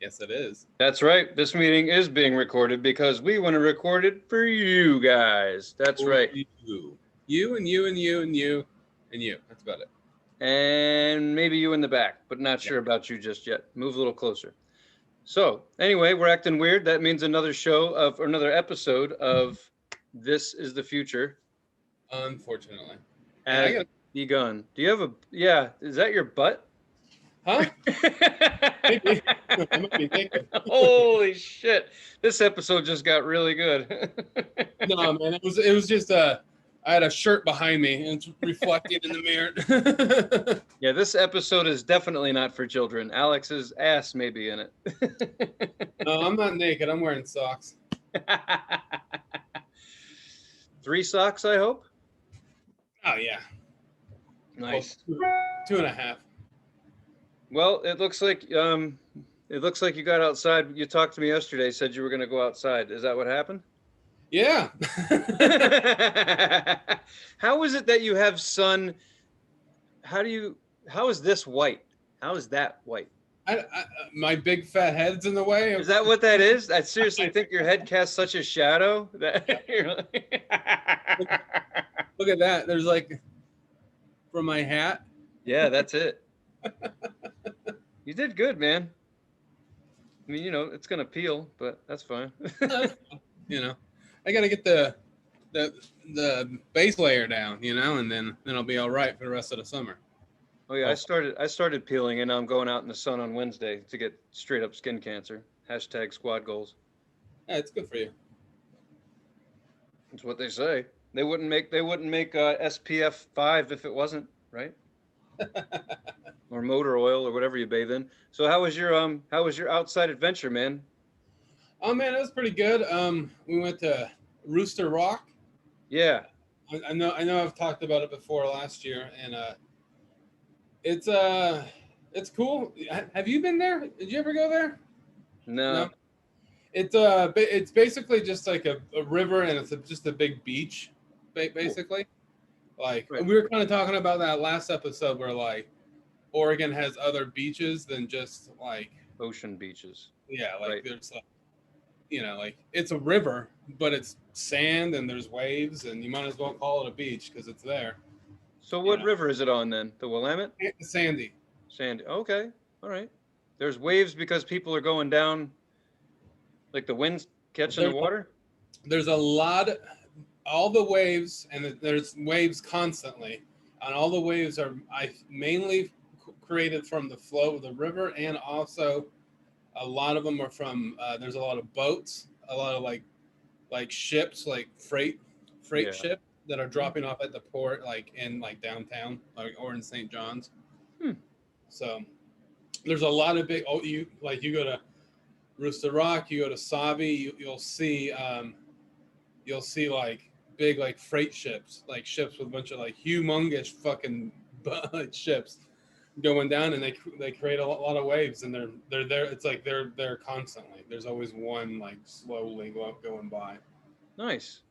Yes, it is. That's right. This meeting is being recorded because we want to record it for you guys. That's right. You and you and you and you and you. That's about it. And maybe you in the back, but not sure about you just yet. Move a little closer. So, anyway, we're acting weird. That means another episode of This is the Future. Unfortunately. Has begun. Do you have a, is that your butt? Huh? Maybe. I might be naked. Holy shit. This episode just got really good. No, man, it was just I had a shirt behind me and it's reflecting in the mirror. Yeah, this episode is definitely not for children. Alex's ass may be in it. No, I'm not naked. I'm wearing socks. 3 socks, I hope. Oh yeah. Nice. Well, 2.5. Well, it looks like you got outside. You talked to me yesterday, said you were going to go outside. Is that what happened? Yeah. How is it that you have sun? How is this white? How is that white? My big fat head's in the way. Is that what that is? I seriously think your head casts such a shadow that Look at that. There's like from my hat. Yeah, that's it. You did good, man. I mean, it's gonna peel, but that's fine. I gotta get the base layer down, and then I'll be all right for the rest of the summer. Oh yeah, I started peeling, and I'm going out in the sun on Wednesday to get straight up skin cancer. # squad goals. Yeah, it's good for you. That's what they say. They wouldn't make SPF 5 if it wasn't, right? Or motor oil or whatever you bathe in. So how was your outside adventure, man? Oh man, it was pretty good. We went to Rooster Rock. Yeah. I know I've talked about it before last year, and it's cool. Have you been there? Did you ever go there? No. It's basically just like a river, and it's just a big beach, basically. Cool. Like right. We were kind of talking about that last episode where like Oregon has other beaches than just like ocean beaches. Yeah, like right. There's like it's a river, but it's sand and there's waves, and you might as well call it a beach because it's there. So what river is it on then? The Willamette? Sandy. Okay. All right. There's waves because people are going down, like the wind's catching the water? There's a lot, all the waves, and there's waves constantly. And all the waves are mainly created from the flow of the river, and also a lot of them are from, there's a lot of boats, a lot of like ships, like freight ship that are dropping off at the port, like in like downtown, or in St. John's. So there's a lot of big. You go to Rooster Rock, you go to Savi, you'll see like big like freight ships, like ships with a bunch of like humongous fucking ships going down, and they create a lot of waves, and they're there. It's like they're there constantly. There's always one like slowly going by. Nice.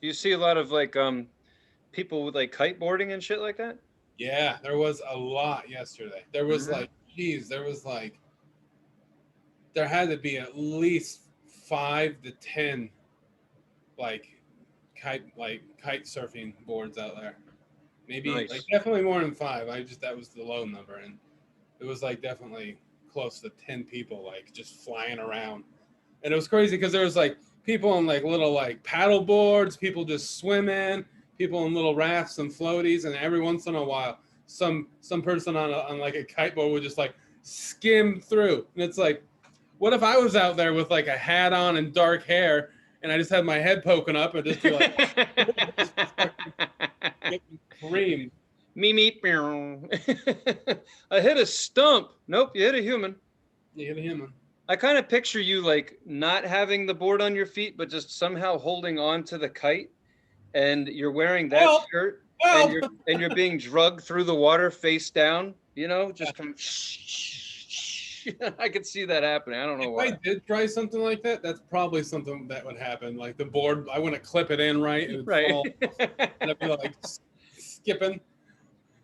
Do you see a lot of like people with like kiteboarding and shit like that? Yeah, there was a lot yesterday. There was there had to be at least 5 to 10 like kite surfing boards out there. Maybe nice. Like definitely more than 5. That was the low number, and it was like definitely close to 10 people like just flying around. And it was crazy because there was like people on like little like paddle boards, people just swimming, people in little rafts and floaties, and every once in a while some person on like a kiteboard would just like skim through. And it's like, what if I was out there with like a hat on and dark hair, and I just had my head poking up and just be like cream. Me. I hit a stump. Nope, you hit a human. You hit a human. I kind of picture you like not having the board on your feet, but just somehow holding on to the kite, and you're wearing that shirt, and you're being drugged through the water face down. Just come. I could see that happening. I don't know why. If I did try something like that, that's probably something that would happen. Like the board, I wouldn't clip it in right. It would fall, and I'd be like skipping.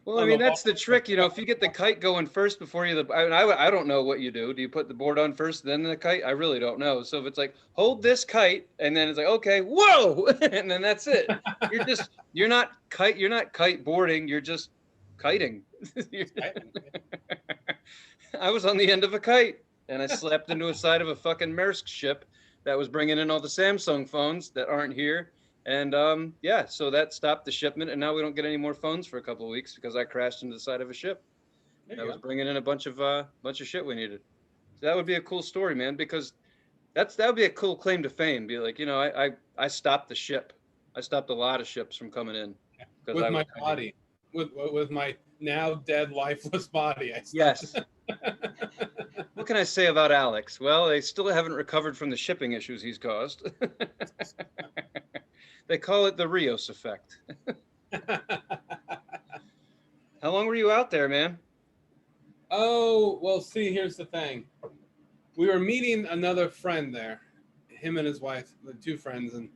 Well, I mean, that's the trick, you know, if you get the kite going first before you, I don't know what you do. Do you put the board on first, then the kite? I really don't know. So if it's like, hold this kite, and then it's like, okay, whoa, and then that's it. You're not kite boarding. You're just kiting. I was on the end of a kite, and I slapped into a side of a fucking Maersk ship that was bringing in all the Samsung phones that aren't here. And yeah, so that stopped the shipment, and now we don't get any more phones for a couple of weeks because I crashed into the side of a ship that was bringing in a bunch of shit we needed. So that would be a cool story, man, because that would be a cool claim to fame. Be like, you know, I stopped the ship. I stopped a lot of ships from coming in with my body, with my now dead lifeless body. Yes. What can I say about Alex? Well, they still haven't recovered from the shipping issues he's caused. They call it the Rios effect. How long were you out there, man? Oh, well, see, here's the thing. We were meeting another friend there, him and his wife, the two friends, and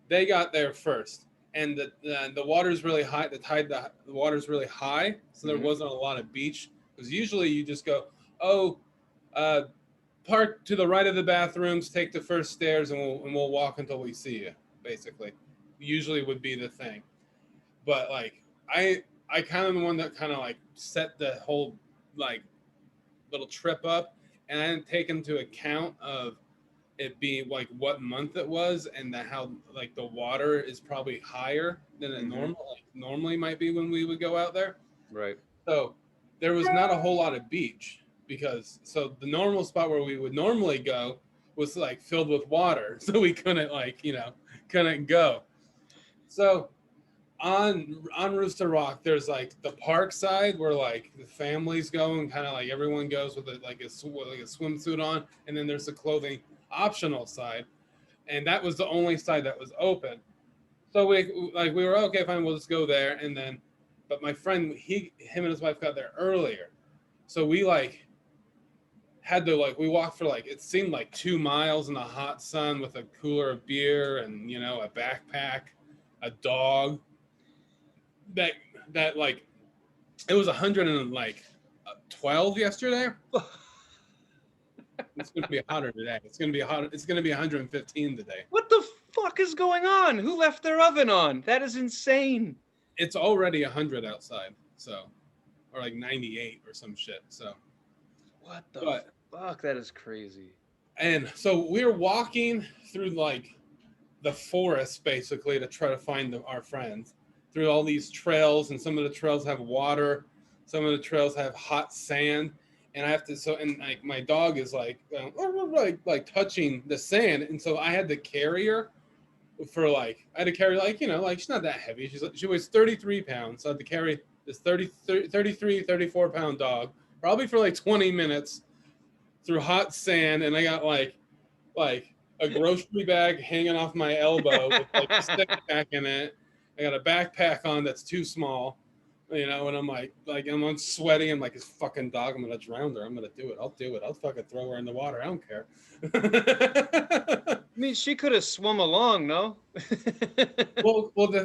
they got there first. And the water's really high. The water's really high, so there wasn't a lot of beach. Because usually you just go, park to the right of the bathrooms, take the first stairs, and we'll walk until we see you. Basically, usually would be the thing. But like I kind of the one that kind of like set the whole like little trip up, and I didn't take into account of it being like what month it was and how like the water is probably higher than it normally might be when we would go out there. Right. So there was not a whole lot of beach because so the normal spot where we would normally go was like filled with water, so we couldn't couldn't go. So on Rooster Rock, there's like the park side where like the families go and kind of like everyone goes with a swimsuit on, and then there's the clothing optional side, and that was the only side that was open. So we were okay, fine, we'll just go there, and then, but my friend him and his wife got there earlier, so we had to we walked for it seemed like 2 miles in the hot sun with a cooler of beer and a backpack, a dog. That it was 112 yesterday. It's gonna be hotter today. It's gonna be 115 today. What the fuck is going on? Who left their oven on? That is insane. It's already 100 outside, so or like 98 or some shit. So what the fuck? That is crazy. And so we're walking through the forest basically to try to find our friends through all these trails, and some of the trails have water, some of the trails have hot sand, and I have to my dog is touching the sand, and so I had to carry her she's not that heavy, she weighs 33 pounds, so I had to carry this 34 pound dog probably for 20 minutes through hot sand, and I got like a grocery bag hanging off my elbow with a stick pack in it. I got a backpack on that's too small, and I'm I'm sweaty. I'm like, this fucking dog, I'm gonna drown her. I'm gonna do it. I'll do it. I'll fucking throw her in the water. I don't care. I mean, she could have swum along, no?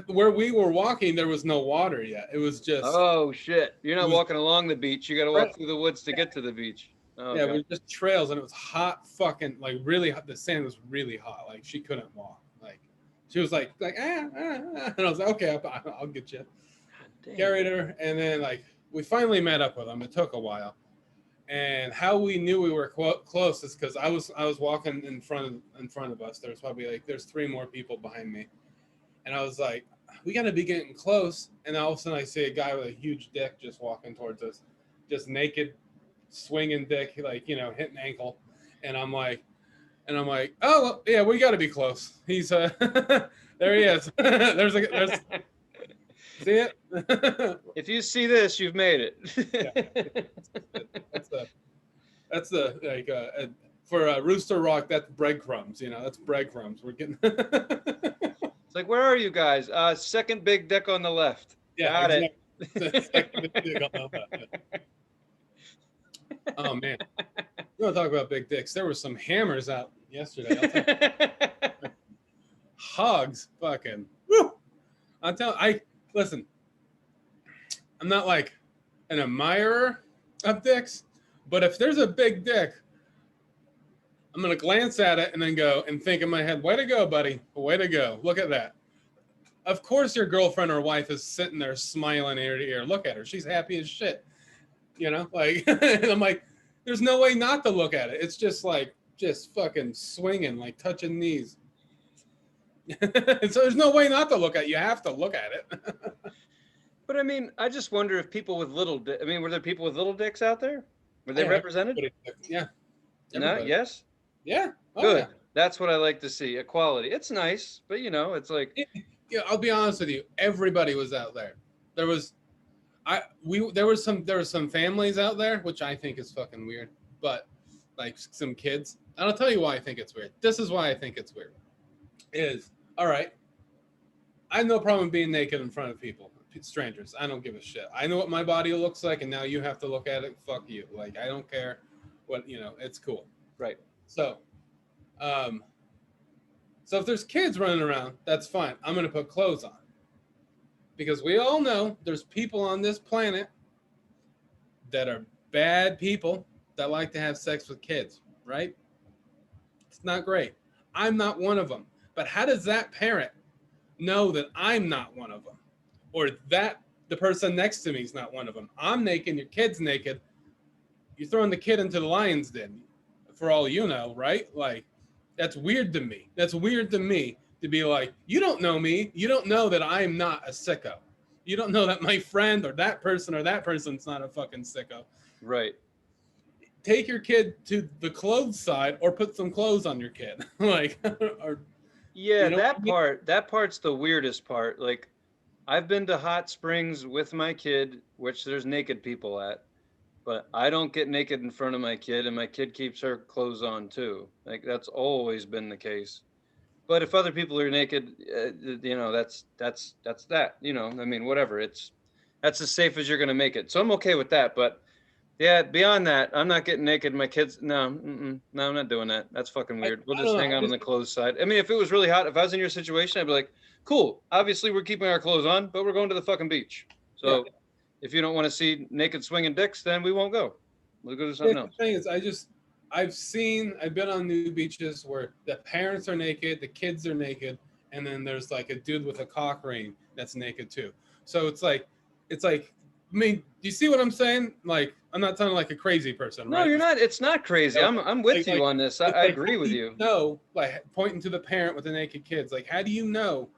Where we were walking, there was no water yet. It was just. Oh shit! You're not walking along the beach. You got to walk through the woods to get to the beach. Oh, yeah, it was just trails, and it was hot, fucking really hot. The sand was really hot. She couldn't walk. She was and I was like, okay, I'll get you. Carried her, and then we finally met up with them. It took a while, and how we knew we were close is because I was walking in front of us. There's probably there's 3 more people behind me, and I was like, we got to be getting close. And all of a sudden, I see a guy with a huge dick just walking towards us, just naked, swinging dick, hitting ankle, and I'm like, oh well, yeah, we got to be close. He's there he is. there's see it. If you see this, you've made it. Yeah. That's the for Rooster Rock. That's breadcrumbs. That's breadcrumbs. We're getting. It's where are you guys? Second big dick on the left. Yeah, got exactly. it. Second big dick on the left. Oh man, we're gonna talk about big dicks. There were some hammers out yesterday. Hogs, fucking. Woo! Listen. I'm not like an admirer of dicks, but if there's a big dick, I'm gonna glance at it and then go and think in my head, "Way to go, buddy! Way to go! Look at that." Of course, your girlfriend or wife is sitting there smiling ear to ear. Look at her; she's happy as shit. You know, like, and I'm like, there's no way not to look at it. It's just like, just fucking swinging, like touching knees. So there's no way not to look at it. You have to look at it. But I mean, I just wonder if people with I mean, were there people with little dicks out there? Were they represented? Yeah. No, yes? Yeah. Oh, good. yeah. That's what I like to see. Equality. It's nice, but you know, it's like yeah, I'll be honest with you. Everybody was out there. There was some families out there, which I think is fucking weird. But like some kids. And I'll tell you why I think it's weird. This is why I think it's weird. Is all right. I have no problem being naked in front of people, strangers. I don't give a shit. I know what my body looks like, and now you have to look at it. Fuck you. Like, I don't care what, it's cool. Right. So, so if there's kids running around, that's fine. I'm going to put clothes on. Because we all know there's people on this planet that are bad people that like to have sex with kids, right? It's not great. I'm not one of them. But how does that parent know that I'm not one of them? Or that the person next to me is not one of them? I'm naked, your kid's naked. You're throwing the kid into the lion's den, for all you know, right? Like, that's weird to me. That's weird to me to be like, you don't know me. You don't know that I'm not a sicko. You don't know that my friend or that person's not a fucking sicko. Right. Take your kid to the clothes side or put some clothes on your kid. Like, or, yeah, that part's the weirdest part. Like, I've been to hot springs with my kid, which there's naked people at, but I don't get naked in front of my kid, and my kid keeps her clothes on too. Like, that's always been the case. But if other people are naked, that's that. I mean, whatever. That's as safe as you're gonna make it. So I'm okay with that. But yeah, beyond that, I'm not getting naked. My kids, no, no, I'm not doing that. That's fucking weird. We'll just hang out on the clothes side. I mean, if it was really hot, if I was in your situation, I'd be like, cool. Obviously, we're keeping our clothes on, but we're going to the fucking beach. So if you don't want to see naked swinging dicks, then we won't go. We'll go to something else. The thing is, I've been on nude beaches where the parents are naked, the kids are naked, and then there's like a dude with a cock ring that's naked too. So it's like, I mean, do you see what I'm saying? Like, I'm not sounding like a crazy person, right? No, you're not. It's not crazy. I'm with you on this. I agree with you. No, like pointing to the parent with the naked kids. Like, how do you know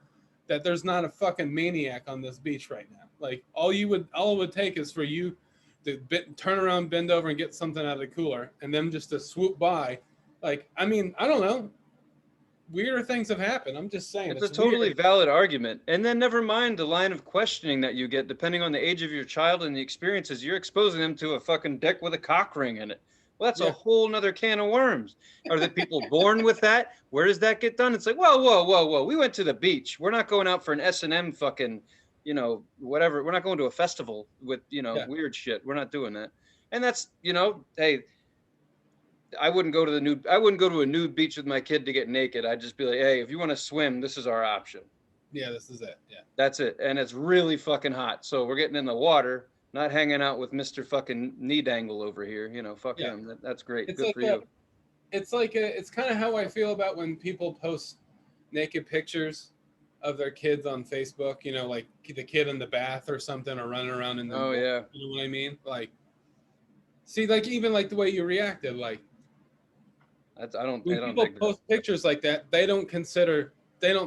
that there's not a fucking maniac on this beach right now? Like, all it would take is for you to turn around, bend over, and get something out of the cooler, and them just to swoop by. Like, I mean, I don't know. Weirder things have happened. I'm just saying. It's a totally valid argument. And then never mind the line of questioning that you get depending on the age of your child and the experiences. You're exposing them to a fucking dick with a cock ring in it. Well, that's a whole nother can of worms. Are the people born with that? Where does that get done? It's like, whoa. We went to the beach. We're not going out for an S&M fucking, whatever. We're not going to a festival with, weird shit. We're not doing that. And that's, hey, I wouldn't go to a nude beach with my kid to get naked. I'd just be like, hey, if you want to swim, this is our option. Yeah, this is it. Yeah. That's it. And it's really fucking hot. So we're getting in the water, not hanging out with Mr. fucking knee dangle over here. Fuck him. That's great. Good for you. It's kind of how I feel about when people post naked pictures of their kids on Facebook, like the kid in the bath or something, or running around in the yeah. You know what I mean? Like, see, like, even like the way you reacted, like, when people post pictures like that, they don't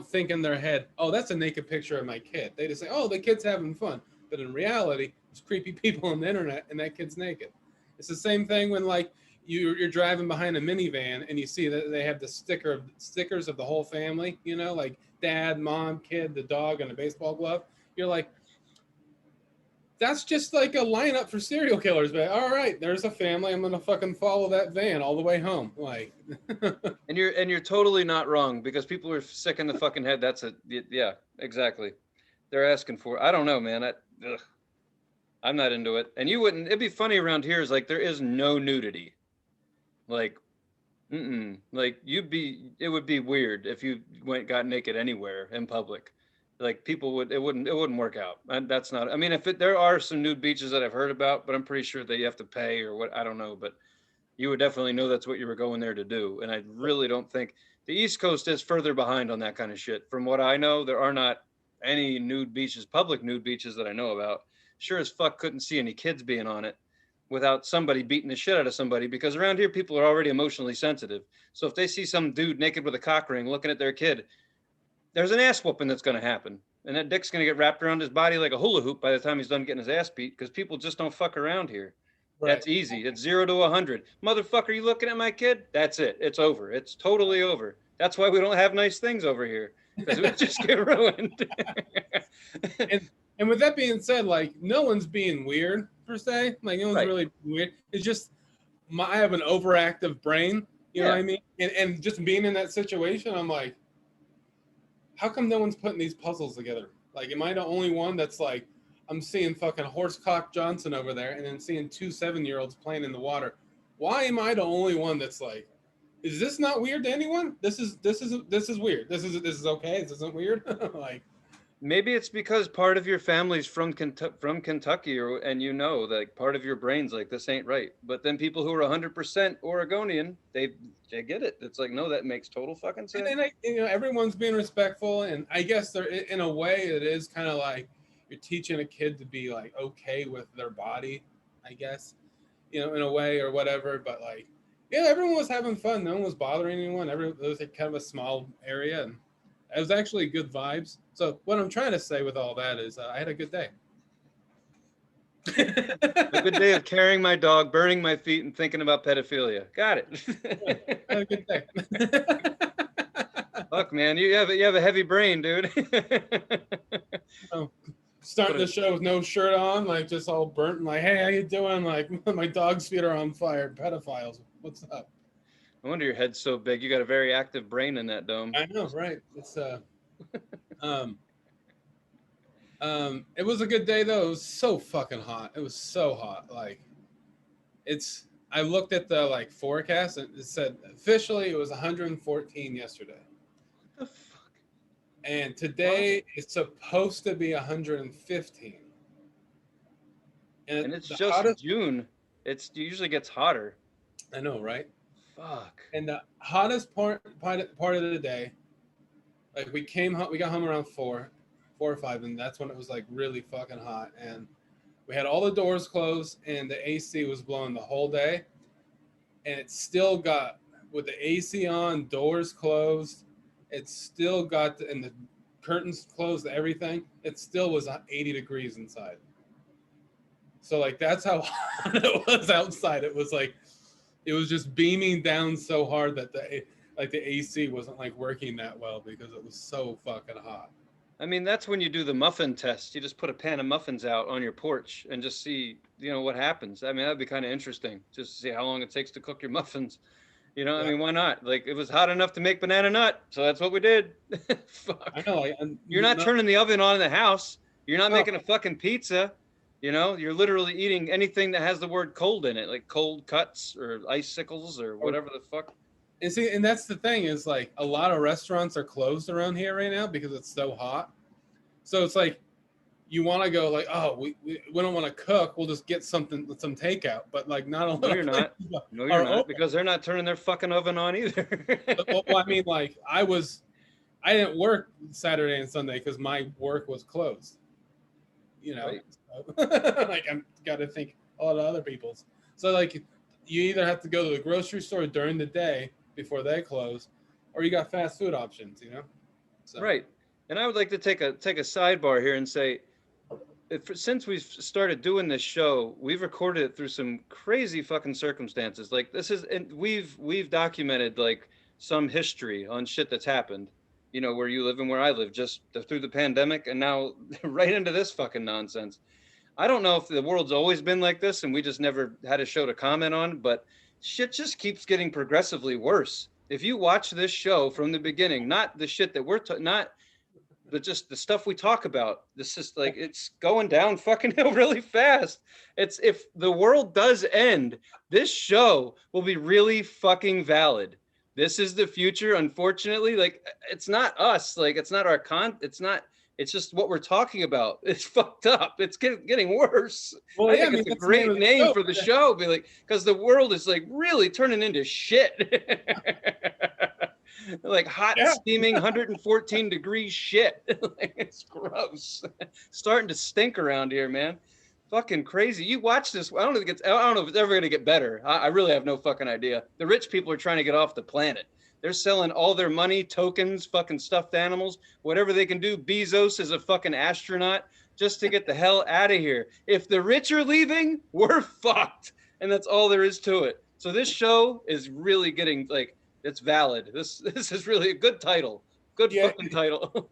think in their head, oh, that's a naked picture of my kid. They just say, oh, the kid's having fun. But in reality, there's creepy people on the internet and that kid's naked. It's the same thing when like you're driving behind a minivan and you see that they have the stickers of the whole family, like dad, mom, kid, the dog, and a baseball glove. You're like, that's just like a lineup for serial killers. But all right, there's a family. I'm gonna fucking follow that van all the way home. Like, and you're totally not wrong, because people are sick in the fucking head. Yeah, exactly. They're asking for. I don't know, man. I'm not into it. And you wouldn't. It'd be funny around here. Is like there is no nudity. Like, like it would be weird if you got naked anywhere in public. like people would, it wouldn't work out. And that's not, I mean, there are some nude beaches that I've heard about, but I'm pretty sure that you have to pay or what, I don't know, but you would definitely know that's what you were going there to do. And I really don't think the East Coast is further behind on that kind of shit. From what I know, there are not any nude beaches, public nude beaches that I know about. Sure as fuck couldn't see any kids being on it without somebody beating the shit out of somebody, because around here people are already emotionally sensitive. So if they see some dude naked with a cock ring looking at their kid, there's an ass whooping that's going to happen. And that dick's going to get wrapped around his body like a hula hoop by the time he's done getting his ass beat, because people just don't fuck around here. Right. That's easy. It's 0 to 100. Motherfucker, you looking at my kid? That's it. It's over. It's totally over. That's why we don't have nice things over here, because we just get ruined. and with that being said, like, no one's being weird per se. Like, no one's really weird. It's just I have an overactive brain. You know what I mean? And just being in that situation, I'm like, how come no one's putting these puzzles together? Like, am I the only one that's like, I'm seeing fucking Horsecock Johnson over there and then seeing 2 7-year-olds playing in the water? Why am I the only one that's like, is this not weird to anyone? This is weird. This is okay. This isn't weird. Like, maybe it's because part of your family's from Kentucky, and you know, like, part of your brain's like, this ain't right. But then people who are 100% Oregonian, they get it. It's like, no, that makes total fucking sense. And then everyone's being respectful, and I guess they're, in a way, it is kind of like you're teaching a kid to be like okay with their body, I guess, in a way or whatever. But like, yeah, everyone was having fun. No one was bothering anyone. It was like kind of a small area, and it was actually good vibes. So what I'm trying to say with all that is I had a good day. A good day of carrying my dog, burning my feet, and thinking about pedophilia. Got it. Yeah, I had a good day. Fuck, man, you have a heavy brain, dude. Starting the show with no shirt on, like just all burnt, and like, hey, how you doing? Like, my dog's feet are on fire. Pedophiles, what's up? No wonder your head's so big. You got a very active brain in that dome. I know, right? It's it was a good day though. It was so fucking hot. It was so hot. Like, I looked at the like forecast and it said officially it was 114 yesterday. What the fuck? And today it's supposed to be 115. And it's just hottest, June. It usually gets hotter. I know, right? Fuck. And the hottest part of the day, like, we got home around 4 or 5, and that's when it was like really fucking hot. And we had all the doors closed and the AC was blowing the whole day. And it still got, with the AC on, doors closed, it still got, and the curtains closed, everything, it still was 80 degrees inside. So like, that's how hot it was outside. It was like, it was just beaming down so hard that the AC wasn't like working that well because it was so fucking hot. I mean, that's when you do the muffin test. You just put a pan of muffins out on your porch and just see, what happens. I mean, that'd be kind of interesting, just to see how long it takes to cook your muffins. Yeah. I mean, why not? Like, it was hot enough to make banana nut, so that's what we did. Fuck. I know. You're not turning the oven on in the house. You're not making a fucking pizza. You're literally eating anything that has the word cold in it, like cold cuts or icicles or whatever the fuck. And see, and that's the thing is, like, a lot of restaurants are closed around here right now because it's so hot. So it's like, you want to go like, oh, we don't want to cook. We'll just get some takeout. But like, not a lot. No, you're not. No, you're not, because they're not turning their fucking oven on either. Well, I mean, like, I didn't work Saturday and Sunday because my work was closed. Right. So, like, I'm got to think a lot of other people's. So like, you either have to go to the grocery store during the day before they close, or you got fast food options. So. Right. And I would like to take a sidebar here and say, since we've started doing this show, we've recorded it through some crazy fucking circumstances. Like, and we've documented like some history on shit that's happened, where you live and where I live, just through the pandemic, and now right into this fucking nonsense. I don't know if the world's always been like this and we just never had a show to comment on, but shit just keeps getting progressively worse. If you watch this show from the beginning, not the shit that but just the stuff we talk about, this is like, it's going down fucking hill really fast. If the world does end, this show will be really fucking valid. This is the future, unfortunately. Like, it's not us. Like, it's not It's just what we're talking about. It's fucked up. It's getting worse. Well, I yeah, think it's a great name for the show. Be like, because the world is like really turning into shit. Like hot, steaming 114 degrees shit. It's gross. Starting to stink around here, man. Fucking crazy. You watch this. I don't know if it's ever going to get better. I really have no fucking idea. The rich people are trying to get off the planet. They're selling all their money, tokens, fucking stuffed animals, whatever they can do. Bezos is a fucking astronaut just to get the hell out of here. If the rich are leaving, we're fucked. And that's all there is to it. So this show is really getting like, it's valid. This is really a good title. Good fucking title.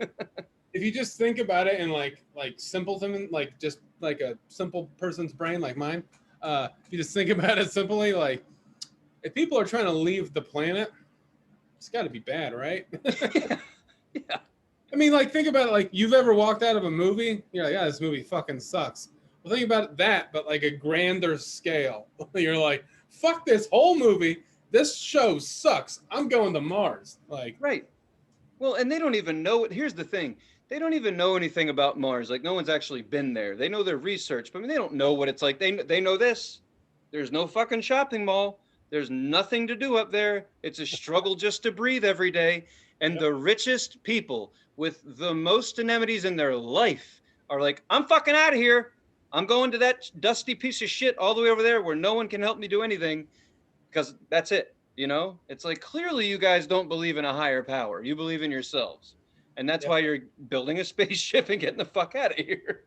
If you just think about it in like simpleton, like just like a simple person's brain like mine, if you just think about it simply, like if people are trying to leave the planet, it's got to be bad, right? Yeah. I mean, like think about it, like you've ever walked out of a movie, you're like, this movie fucking sucks. Well, think about that, but like a grander scale. You're like, fuck this whole movie. This show sucks. I'm going to Mars. Like, right. Well, and they don't even know it. Here's the thing. They don't even know anything about Mars. Like no one's actually been there. They know their research, but I mean, they don't know what it's like. They know this. There's no fucking shopping mall. There's nothing to do up there. It's a struggle just to breathe every day. And the richest people with the most anemones in their life are like, I'm fucking out of here. I'm going to that dusty piece of shit all the way over there where no one can help me do anything because that's it. You know, it's like clearly you guys don't believe in a higher power. You believe in yourselves. And that's why you're building a spaceship and getting the fuck out of here.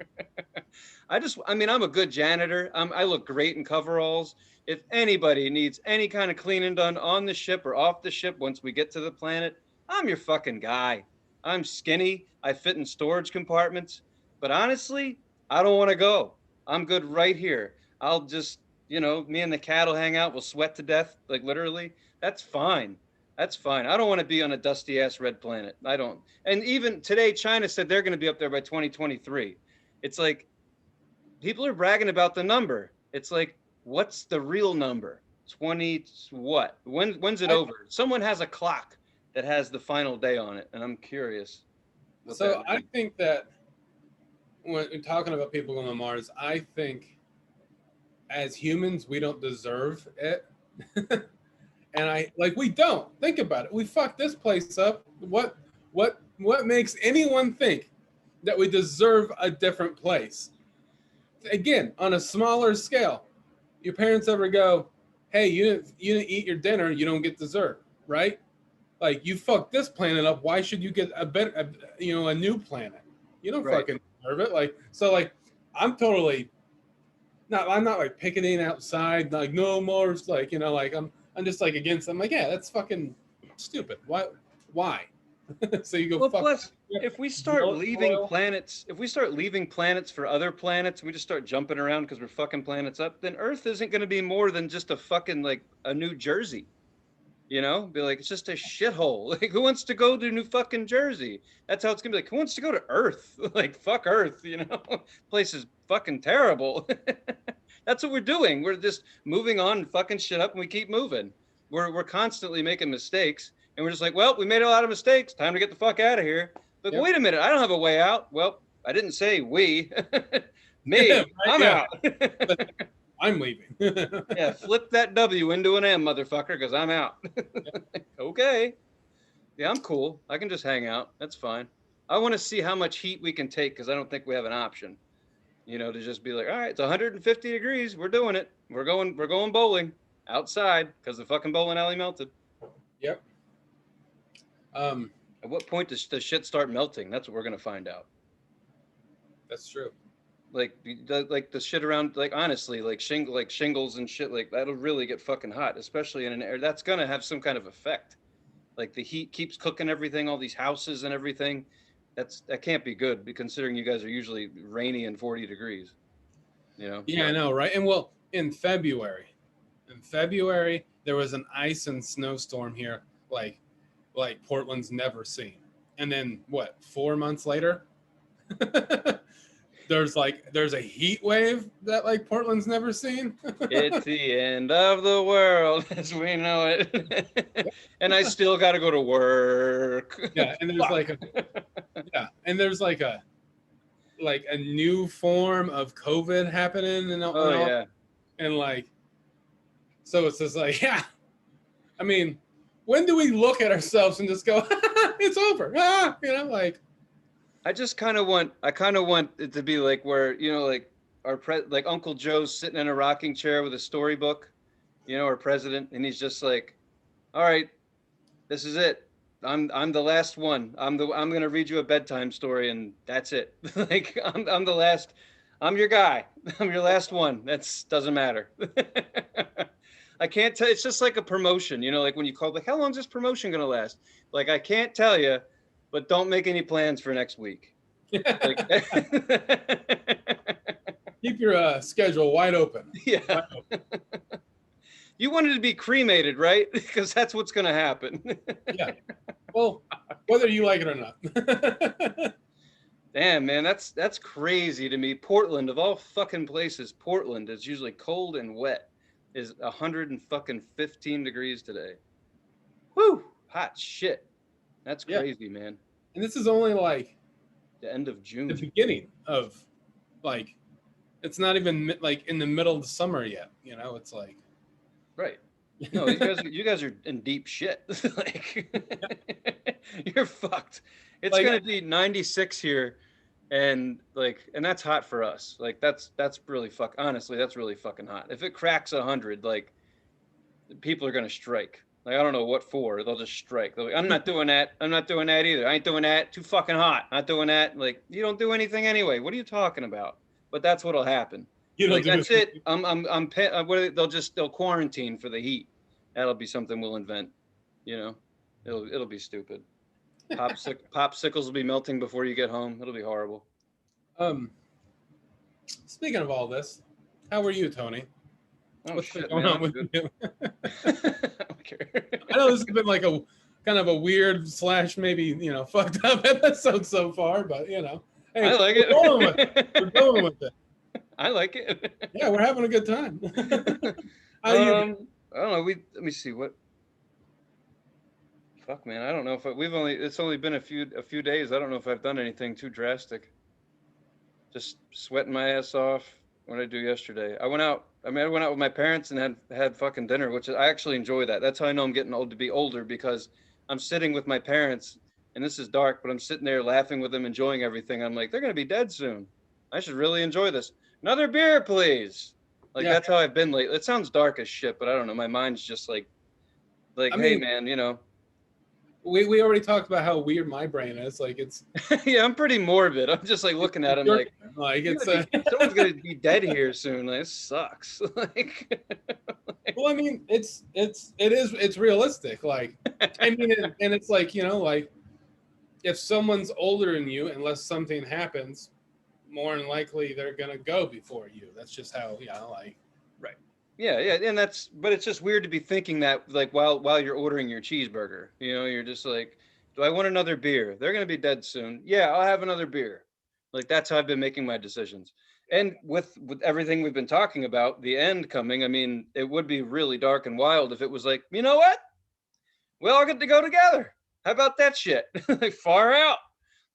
I mean, I'm a good janitor. I look great in coveralls. If anybody needs any kind of cleaning done on the ship or off the ship once we get to the planet, I'm your fucking guy. I'm skinny. I fit in storage compartments. But honestly, I don't want to go. I'm good right here. I'll just, me and the cat will hang out. We'll sweat to death, like literally. That's fine. That's fine. I don't want to be on a dusty ass red planet. I don't. And even today, China said they're going to be up there by 2023. It's like people are bragging about the number. It's like, what's the real number? 20 what? When's it over? Someone has a clock that has the final day on it, and I'm curious. So I think that when we're talking about people going to Mars, I think as humans we don't deserve it. And we don't think about it. We fucked this place up. What makes anyone think that we deserve a different place? Again, on a smaller scale, your parents ever go, "Hey, you didn't eat your dinner, you don't get dessert," right? Like you fucked this planet up. Why should you get a new planet? You don't fucking deserve it. Like so, like I'm not like picketing outside, like no Mars, like like I'm just like against. I'm like, yeah, that's fucking stupid. Why? So you go. Well, plus, if we start leaving planets for other planets, we just start jumping around because we're fucking planets up. Then Earth isn't going to be more than just a fucking like a New Jersey. Be like, it's just a shithole. Like, who wants to go to New fucking Jersey? That's how it's gonna be. Like, who wants to go to Earth? Like, fuck Earth. Place is fucking terrible. That's what we're doing. We're just moving on and fucking shit up, and we keep moving. We're constantly making mistakes, and we're just like, well, we made a lot of mistakes. Time to get the fuck out of here. But wait a minute, I don't have a way out. Well, I didn't say we. Me, I'm out. I'm leaving. Yeah, flip that W into an M, motherfucker, because I'm out. Okay. Yeah, I'm cool. I can just hang out. That's fine. I want to see how much heat we can take because I don't think we have an option. To just be like, all right, it's 150 degrees. We're doing it. We're going bowling outside because the fucking bowling alley melted. Yep. At what point does the shit start melting? That's what we're gonna find out. That's true. Like the shit around, like honestly, like shingles and shit, like that'll really get fucking hot, especially in an air. That's gonna have some kind of effect. Like the heat keeps cooking everything, all these houses and everything. That can't be good, considering you guys are usually rainy and 40 degrees. Yeah, I know, right? And well, in February, there was an ice and snowstorm here, like Portland's never seen. And then what? 4 months later. There's a heat wave that like Portland's never seen. It's the end of the world as we know it. And I still got to go to work. Yeah, and there's like a new form of COVID happening Oh yeah. and like, so it's just like, yeah. I mean, when do we look at ourselves and just go, it's over? You know, like. I kind of want it to be like where, like like Uncle Joe's sitting in a rocking chair with a storybook, our president, and he's just like, all right, this is it. I'm the last one. I'm gonna read you a bedtime story, and that's it. Like I'm the last. I'm your guy. I'm your last one. That's doesn't matter. I can't tell. It's just like a promotion, like when you call, like, how long is this promotion gonna last? Like, I can't tell you, but don't make any plans for next week. Like, keep your schedule wide open. Yeah. Wide open. You wanted to be cremated, right? Because that's what's going to happen. Yeah. Well, whether you like it or not. Damn, man, that's crazy to me. Portland, of all fucking places, Portland is usually cold and wet. Is 115 degrees today. Whew, hot shit. That's crazy, man. And this is only like the end of June. The beginning of, like, it's not even like in the middle of the summer yet. It's like. Right. No, you guys are in deep shit. Like, you're fucked. It's like, gonna be 96 here, and that's hot for us. Like, that's really honestly, that's really fucking hot. If it cracks 100, like, people are gonna strike. Like, I don't know what for. They'll just strike. They'll be, I'm not doing that. I'm not doing that either. I ain't doing that. Too fucking hot. Not doing that. Like, you don't do anything anyway. What are you talking about? But that's what'll happen. Like, that's it. They'll quarantine for the heat. That'll be something we'll invent. It'll be stupid. Popsicles will be melting before you get home. It'll be horrible. Speaking of all this, how are you, Tony? Oh, what's shit, going on with you? I know this has been like a kind of a weird / maybe fucked up episode so far, but hey, I like it. We're going with it. I like it. Yeah, we're having a good time. I don't know. Let me see what. Fuck, man, I don't know if it's only been a few days. I don't know if I've done anything too drastic. Just sweating my ass off. What did I do yesterday? I went out with my parents and had fucking dinner, which I actually enjoy that. That's how I know I'm getting old to be older, because I'm sitting with my parents, and this is dark, but I'm sitting there laughing with them, enjoying everything. I'm like, they're gonna be dead soon. I should really enjoy this. Another beer, please. Like, that's how I've been lately. It sounds dark as shit, but I don't know. My mind's just like, hey, man, We already talked about how weird my brain is. Like, it's. Yeah, I'm pretty morbid. I'm just like looking at him like it's someone's gonna be dead here soon. Like, it sucks. Like, well, I mean, it's realistic. Like, I mean, and it's like, like, if someone's older than you, unless something happens, more than likely they're gonna go before you. That's just how, like. Right. Yeah, and but it's just weird to be thinking that, like, while you're ordering your cheeseburger, you're just like, do I want another beer? They're gonna be dead soon. Yeah, I'll have another beer. Like, that's how I've been making my decisions. And with everything we've been talking about, the end coming, I mean, it would be really dark and wild if it was like, you know what? We all get to go together. How about that shit? Like, far out.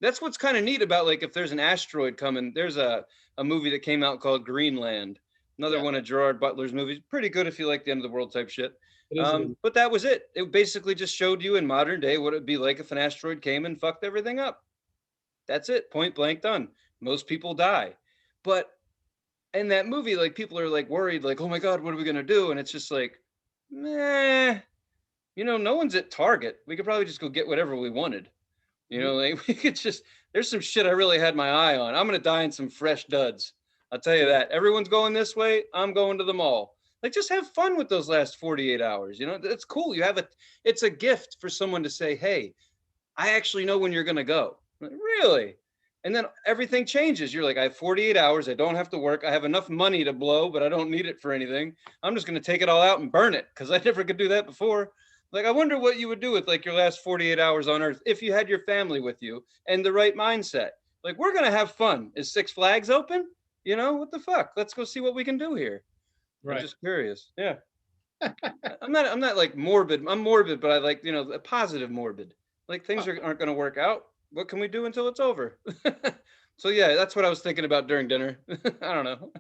That's what's kind of neat about, like, if there's an asteroid coming. There's a movie that came out called Greenland. Another one of Gerard Butler's movies. Pretty good if you like the end of the world type shit. But that was it. It basically just showed you in modern day what it'd be like if an asteroid came and fucked everything up. That's it. Point blank done. Most people die. But in that movie, like, people are like worried, like, oh my God, what are we going to do? And it's just like, meh, no one's at Target. We could probably just go get whatever we wanted. Like, we could just, there's some shit I really had my eye on. I'm going to die in some fresh duds. I'll tell you that. Everyone's going this way. I'm going to the mall. Like, just have fun with those last 48 hours. It's cool. It's a gift for someone to say, hey, I actually know when you're going to go. Like, really? And then everything changes. You're like, I have 48 hours. I don't have to work. I have enough money to blow, but I don't need it for anything. I'm just going to take it all out and burn it, because I never could do that before. Like, I wonder what you would do with, like, your last 48 hours on Earth if you had your family with you and the right mindset. Like, we're going to have fun. Is Six Flags open? What the fuck? Let's go see what we can do here. Right. I'm just curious. Yeah. I'm not like morbid. I'm morbid, but I like, a positive morbid. Like, things aren't going to work out. What can we do until it's over? So yeah, that's what I was thinking about during dinner. I don't know.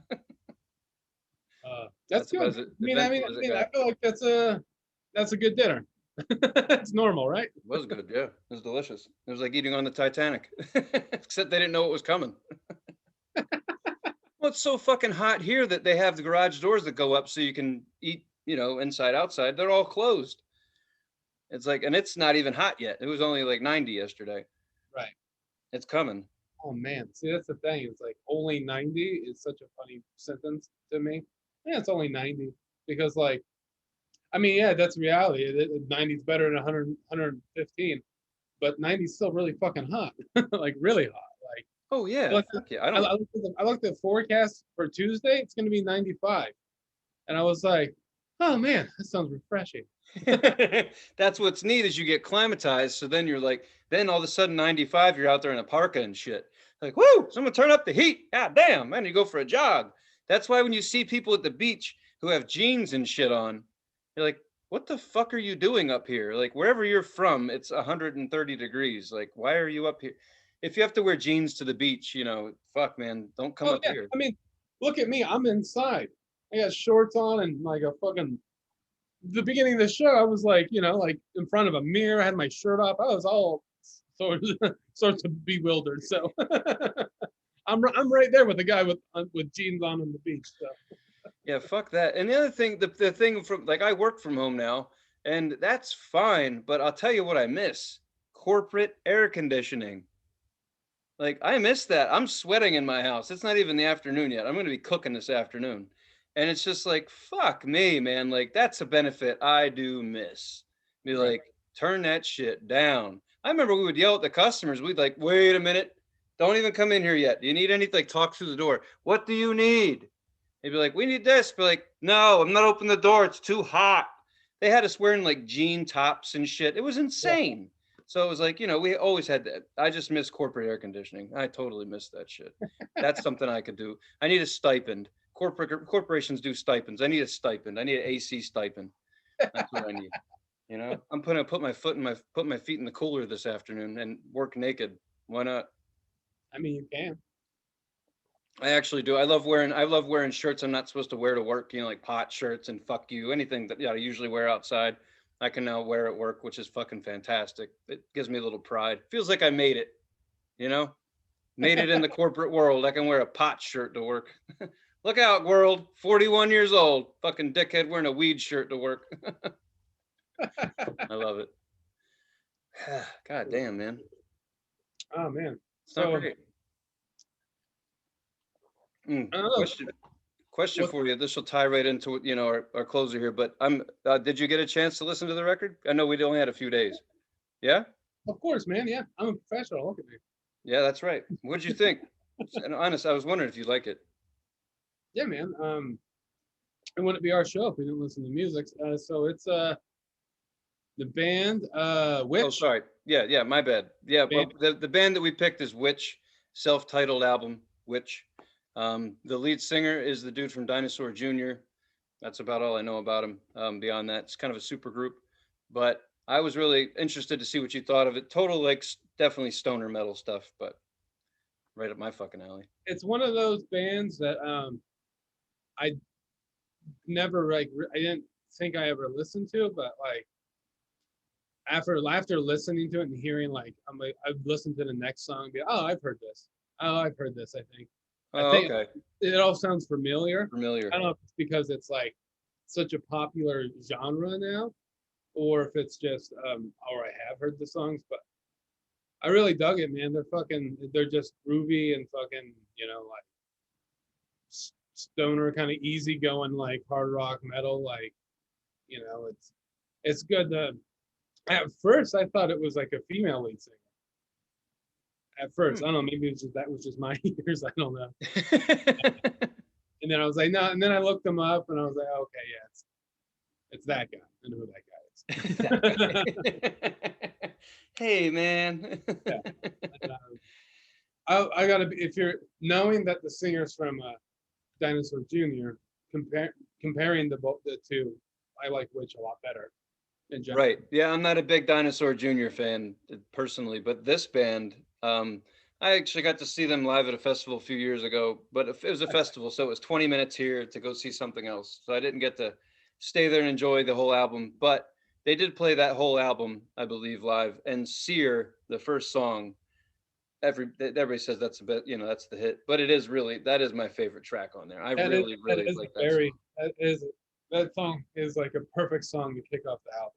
That's good. about as I eventful as it mean, I got. feel like that's a good dinner. That's normal, right? It was good, yeah. It was delicious. It was like eating on the Titanic, except they didn't know it was coming. Well, it's so fucking hot here that they have the garage doors that go up so you can eat, inside, outside. They're all closed. It's like, and it's not even hot yet. It was only like 90 yesterday. Right. It's coming. Oh man, see that's the thing. It's like only 90 is such a funny sentence to me. Yeah, it's only 90 because like I mean, yeah, that's reality. 90 is better than 100, 115, but 90 is still really fucking hot, like really hot. Like Oh I yeah, looked fuck yeah. I at, don't. I looked at the forecast for Tuesday. It's going to be 95, and I was like, oh man, that sounds refreshing. That's what's neat is you get climatized. So then you're like, then all of a sudden 95, you're out there in a parka and shit. Like, whoo, someone turn up the heat. God damn, man, you go for a jog. That's why when you see people at the beach who have jeans and shit on, you're like, what the fuck are you doing up here? Like, wherever you're from, it's 130 degrees. Like, why are you up here? If you have to wear jeans to the beach, fuck, man, don't come Oh up yeah, here. I mean, look at me. I'm inside. I got shorts on and like a fucking. The beginning of the show, I was like, like in front of a mirror. I had my shirt off. I was all sorts of bewildered. So I'm right there with the guy with jeans on the beach. So Yeah, fuck that. And the other thing, the thing from like I work from home now, and that's fine, but I'll tell you what I miss. Corporate air conditioning. Like I miss that. I'm sweating in my house. It's not even the afternoon yet. I'm going to be cooking this afternoon. And it's just like, fuck me, man. Like that's a benefit I do miss. Be right. like, turn that shit down. I remember we would yell at the customers. We'd like, wait a minute. Don't even come in here yet. Do you need anything? Like talk through the door. What do you need? They'd be like, we need this. Be like, no, I'm not opening the door. It's too hot. They had us wearing like jean tops and shit. It was Yeah. insane. So it was like, we always had that. I just miss corporate air conditioning. I totally miss that shit. That's something I could do. I need a stipend. Corporations do stipends. I need a stipend. I need an AC stipend. That's what I need. I'm gonna put my feet in the cooler this afternoon and work naked. Why not? I mean, you can. I actually do. I love wearing shirts I'm not supposed to wear to work, like pot shirts and fuck you, anything that I usually wear outside. I can now wear at work, which is fucking fantastic. It gives me a little pride. Feels like I made it, you know? Made it in the corporate world. I can wear a pot shirt to work. Look out, world. 41 years old. Fucking dickhead wearing a weed shirt to work. I love it. God damn, man. Oh man. It's not So great. I don't know. Question What? for you. This will tie right into our closer here. But did you get a chance to listen to the record? I know we only had a few days. Yeah. Of course, man. Yeah, I'm a professional. Look at me. Yeah, that's right. What did you think? And honest, I was wondering if you like it. Yeah, man. It wouldn't be our show if we didn't listen to music. So it's the band Oh, Witch. sorry. Yeah. My bad. Yeah. Band. Well, the band that we picked is Witch, self-titled album, Witch. The lead singer is the dude from Dinosaur Jr. That's about all I know about him. Beyond that, it's kind of a super group. But I was really interested to see what you thought of it. Total, like, definitely stoner metal stuff, but right up my fucking alley. It's one of those bands that I never I didn't think I ever listened to, but like after listening to it and hearing I've listened to the next song, be oh I've heard this. Oh, I've heard this. I Oh, think okay. it all sounds familiar. Familiar. I don't know if it's because it's like such a popular genre now, or if it's just or I have heard the songs, but I really dug it, man. They're just groovy and fucking, like stoner kind of easy going, like hard rock metal. Like, it's good. At first, I thought it was like a female lead singer. At first, I don't know, maybe that was just my ears. I don't know. And then I was like, no. And then I looked them up, and I was like, okay, yeah, it's that guy. I know who that guy is. Hey, man. Yeah. I gotta be, if you're knowing that the singer's from Dinosaur Jr., comparing the two, I like Witch a lot better in general. Right. Yeah, I'm not a big Dinosaur Jr. fan personally, but this band, I actually got to see them live at a festival a few years ago, but it was a festival, so it was 20 minutes here to go see something else. So I didn't get to stay there and enjoy the whole album, but they did play that whole album, I believe, live. And Sear, the first song, everybody says that's a bit, that's the hit, but it is really, that is my favorite track on there. I really, really like that song. That song is like a perfect song to kick off the album.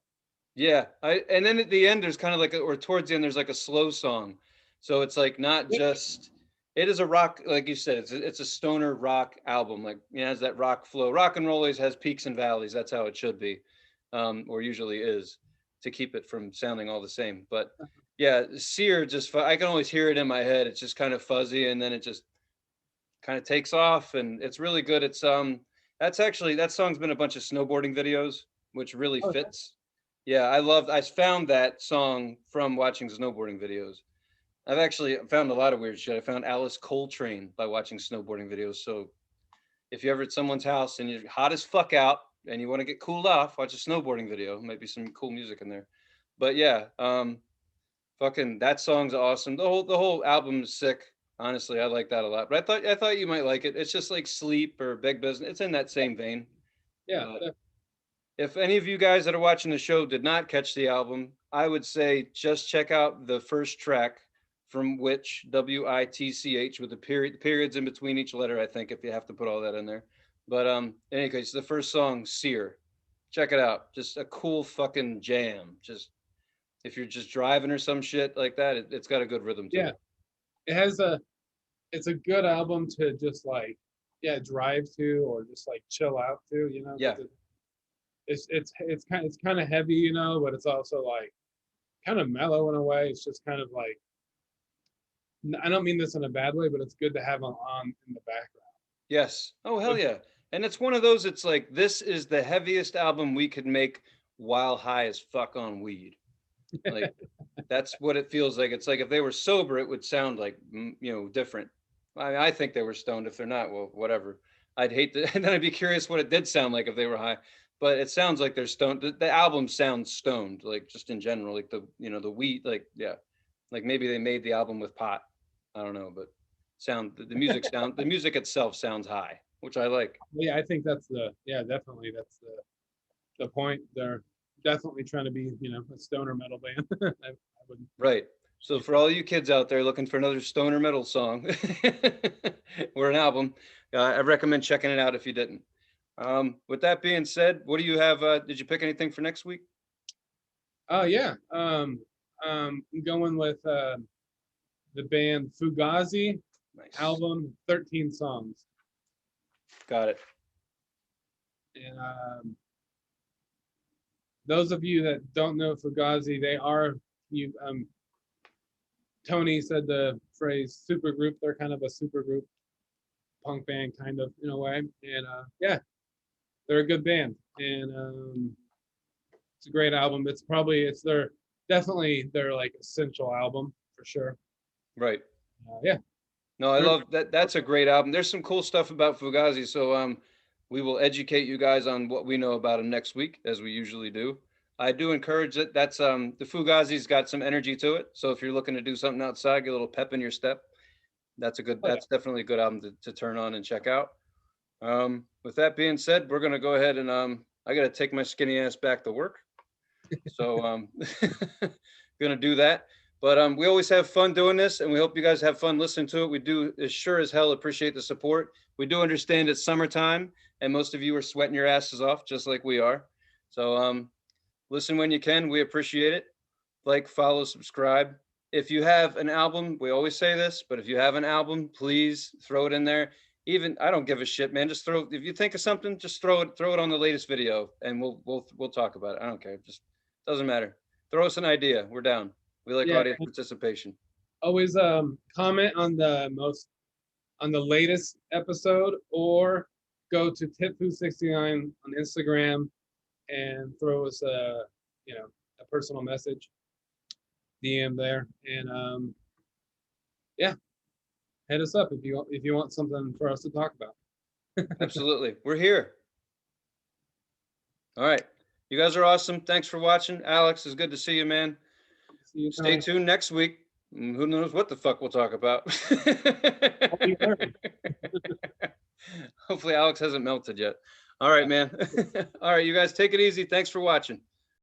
Yeah, and then at the end there's kind of like or towards the end there's like a slow song, so it's like not just, it is a rock, like you said, it's a stoner rock album, like it has that rock flow. Rock and roll always has peaks and valleys. That's how it should be, or usually is, to keep it from sounding all the same. But yeah, Sear just I can always hear it in my head. It's just kind of fuzzy, and then it just kind of takes off, and it's really good. It's that's actually, that song's been a bunch of snowboarding videos, which really fits. Yeah, I found that song from watching snowboarding videos. I've actually found a lot of weird shit. I found Alice Coltrane by watching snowboarding videos. So if you're ever at someone's house and you're hot as fuck out and you want to get cooled off, watch a snowboarding video. Might be some cool music in there. But yeah, fucking that song's awesome. The whole album is sick. Honestly, I like that a lot. But I thought you might like it. It's just like Sleep or Big Business. It's in that same vein. Yeah. But if any of you guys that are watching the show did not catch the album, I would say just check out the first track, from which, WITCH, with the periods in between each letter, I think, if you have to put all that in there. But in any case, the first song, Sear. Check it out. Just a cool fucking jam. Just if you're just driving or some shit like that, it's got a good rhythm to Yeah. it. It has it's a good album to just like, drive to or just like chill out to, Yeah. It's kind of heavy, but it's also like kind of mellow in a way. It's just kind of like, I don't mean this in a bad way, but it's good to have on in the background. Yes. Oh, hell yeah. And it's one of those, it's like, this is the heaviest album we could make while high as fuck on weed. Like, that's what it feels like. It's like if they were sober, it would sound like, different. I think they were stoned. If they're not, well, whatever. I'd hate to, and then I'd be curious what it did sound like if they were high. But it sounds like they're stoned. The album sounds stoned, like just in general, like the weed, like, yeah, like maybe they made the album with pot. I don't know, but the music itself sounds high, which I like. Yeah, I think definitely that's the point. They're definitely trying to be, a stoner metal band. I wouldn't. Right. So for all you kids out there looking for another stoner metal song or an album, I recommend checking it out if you didn't. With that being said, what do you have? Did you pick anything for next week? Oh yeah. I'm going with the band Fugazi. Nice. Album, 13 songs. Got it. And those of you that don't know Fugazi, they are Tony said the phrase super group. They're kind of a super group punk band, kind of, in a way. And they're a good band. And it's a great album. Definitely their like essential album for sure. Right. Yeah. No, I love that. That's a great album. There's some cool stuff about Fugazi. So we will educate you guys on what we know about them next week, as we usually do. I do encourage it. That's the Fugazi's got some energy to it. So if you're looking to do something outside, get a little pep in your step, that's definitely a good album to turn on and check out. With that being said, we're gonna go ahead and I gotta take my skinny ass back to work. So gonna do that. But we always have fun doing this, and we hope you guys have fun listening to it. We do as sure as hell appreciate the support. We do understand it's summertime, and most of you are sweating your asses off, just like we are. So listen when you can. We appreciate it. Like, follow, subscribe. If you have an album, we always say this, but if you have an album, please throw it in there. Even I don't give a shit, man. Just throw. If you think of something, just throw it on the latest video, and we'll talk about it. I don't care. Just doesn't matter. Throw us an idea. We're down. We like audience participation. Always comment on the latest episode, or go to Tipfu69 on Instagram and throw us a personal message, DM there, and hit us up if you want something for us to talk about. Absolutely, we're here. All right, you guys are awesome. Thanks for watching. Alex, it's good to see you, man. Stay tuned next week. Who knows what the fuck we'll talk about? Hopefully Alex hasn't melted yet. All right, man. All right, you guys take it easy. Thanks for watching.